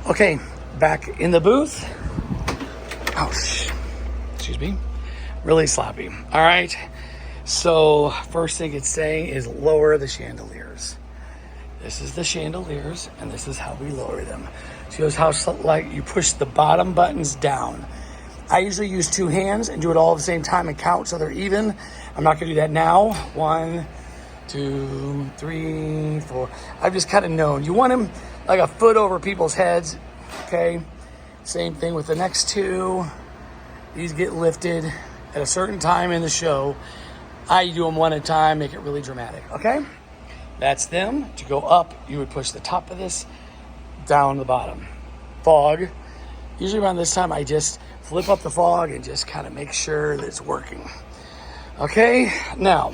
Okay, back in the booth. Ouch. Excuse me. Really sloppy. All right. So first thing it's saying is lower the chandeliers. This is the chandeliers, and this is how we lower them. Shows how like you push the bottom buttons down. I usually use two hands and do it all at the same time and count so they're even. I'm not gonna do that now. 1, 2, 3, 4. I've just kind of known. You want them like a foot over people's heads, okay? Same thing with the next two. These get lifted at a certain time in the show. I do them one at a time, make it really dramatic, okay? That's them. To go up, you would push the top of this down the bottom. Fog. Usually around this time, I just flip up the fog and just kind of make sure that it's working. Okay, now,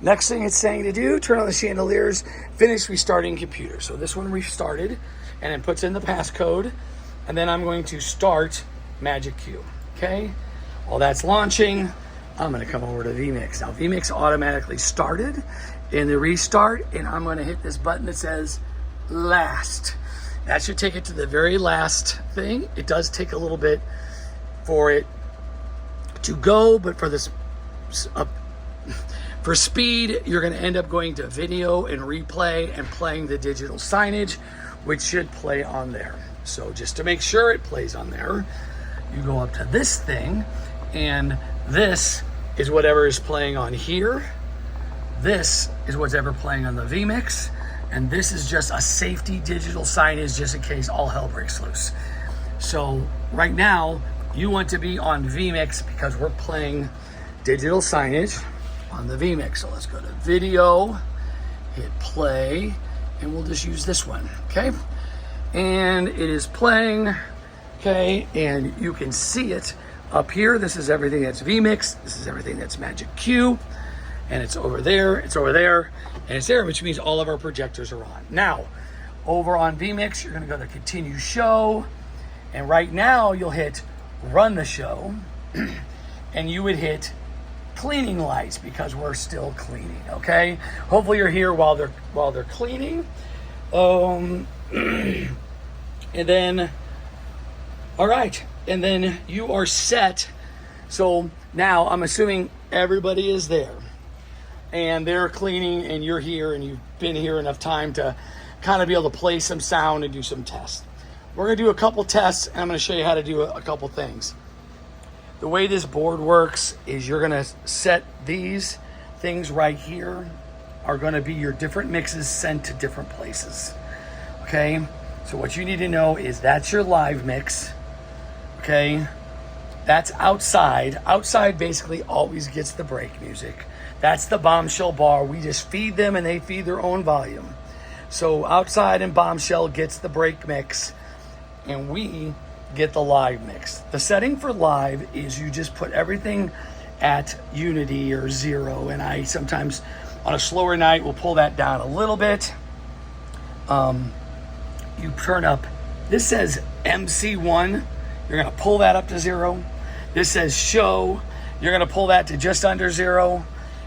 next thing it's saying to do, turn on the chandeliers, finish restarting computer. So this one restarted, and it puts in the passcode, and then I'm going to start MagicQ, okay? While that's launching, I'm gonna come over to vMic. Now vMic automatically started in the restart, and I'm gonna hit this button that says last. That should take it to the very last thing. It does take a little bit for it to go, but for this, for speed, you're gonna end up going to video and replay and playing the digital signage, which should play on there. So just to make sure it plays on there, you go up to this thing, and this is whatever is playing on here. This is whatever playing on the vMic, and this is just a safety digital signage just in case all hell breaks loose. So right now, you want to be on vMic because we're playing digital signage on the vMic. So let's go to video, hit play, and we'll just use this one, okay? And it is playing, okay? And you can see it up here. This is everything that's vMic. This is everything that's MagicQ. And it's over there, and it's there, which means all of our projectors are on. Now, over on vMic, you're gonna go to continue show, and right now you'll hit run the show, and you would hit cleaning lights because we're still cleaning, okay? Hopefully you're here while they're cleaning. And then, all right, and then you are set. So now I'm assuming everybody is there, and they're cleaning, and you're here, and you've been here enough time to kind of be able to play some sound and do some tests. We're gonna do a couple tests, and I'm gonna show you how to do a couple things. The way this board works is you're gonna set these things right here are gonna be your different mixes sent to different places, okay? So what you need to know is that's your live mix, okay? That's outside. Outside basically always gets the break music. That's the bombshell bar. We just feed them and they feed their own volume. So outside and bombshell gets the break mix, and we get the live mix. The setting for live is you just put everything at unity or 0, and I sometimes on a slower night will pull that down a little bit. You turn up, this says MC1, you're gonna pull that up to 0. This says show, you're gonna pull that to just under 0.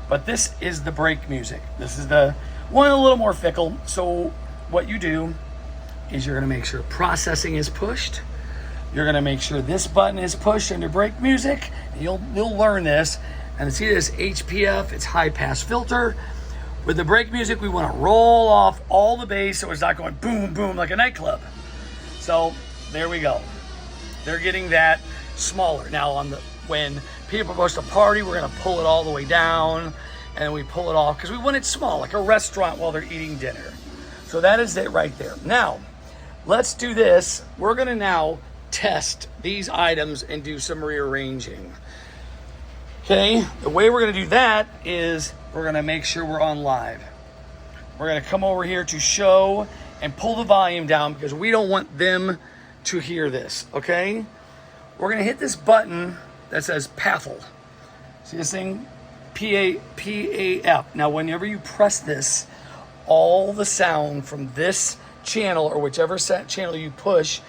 But this is the break music. This is the one a little more fickle. So what you do is you're gonna make sure processing is pushed. You're gonna make sure this button is pushed under break music. You'll learn this. And see this HPF, it's high pass filter. With the break music, we wanna roll off all the bass so it's not going boom, boom like a nightclub. So there we go. They're getting that smaller. Now when people are supposed to party, we're gonna pull it all the way down, and then we pull it off because we want it small, like a restaurant while they're eating dinner. So that is it right there. Now, let's do this. We're gonna now test these items and do some rearranging. Okay, the way we're gonna do that is we're gonna make sure we're on live. We're gonna come over here to show and pull the volume down because we don't want them to hear this, okay? We're gonna hit this button that says PAFL. See this thing? P-A-F. Now, whenever you press this, all the sound from this channel or whichever set channel you push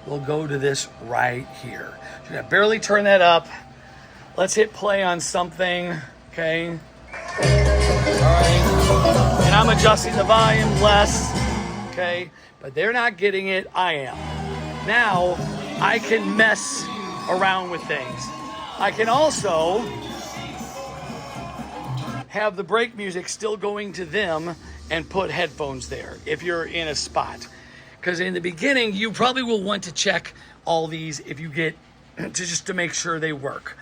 will go to this right here. So you're gonna barely turn that up. Let's hit play on something, okay? All right. And I'm adjusting the volume less, okay? But they're not getting it, I am. Now, I can mess around with things. I can also have the break music still going to them and put headphones there if you're in a spot. Because in the beginning, you probably will want to check all these if you get just to make sure they work.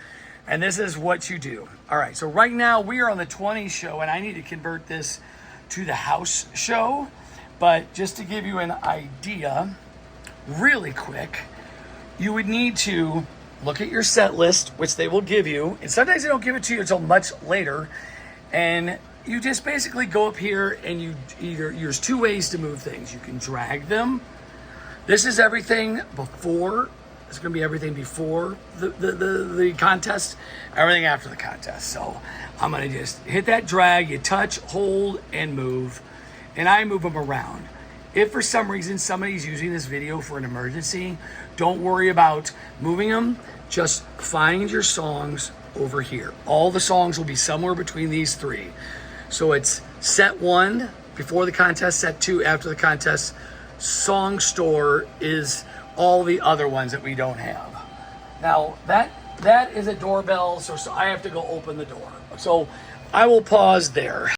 And this is what you do. All right, so right now we are on the 20 show, and I need to convert this to the house show. But just to give you an idea, really quick, you would need to look at your set list, which they will give you. And sometimes they don't give it to you until much later. And you just basically go up here and there's two ways to move things. You can drag them. This is everything before. It's going to be everything before the contest, everything after the contest. So I'm going to just hit that drag, you touch, hold, and move. And I move them around. If for some reason somebody's using this video for an emergency, don't worry about moving them. Just find your songs over here. All the songs will be somewhere between these three. So it's set 1 before the contest, set 2 after the contest. Song store is all the other ones that we don't have. Now that is a doorbell, so I have to go open the door. So I will pause there.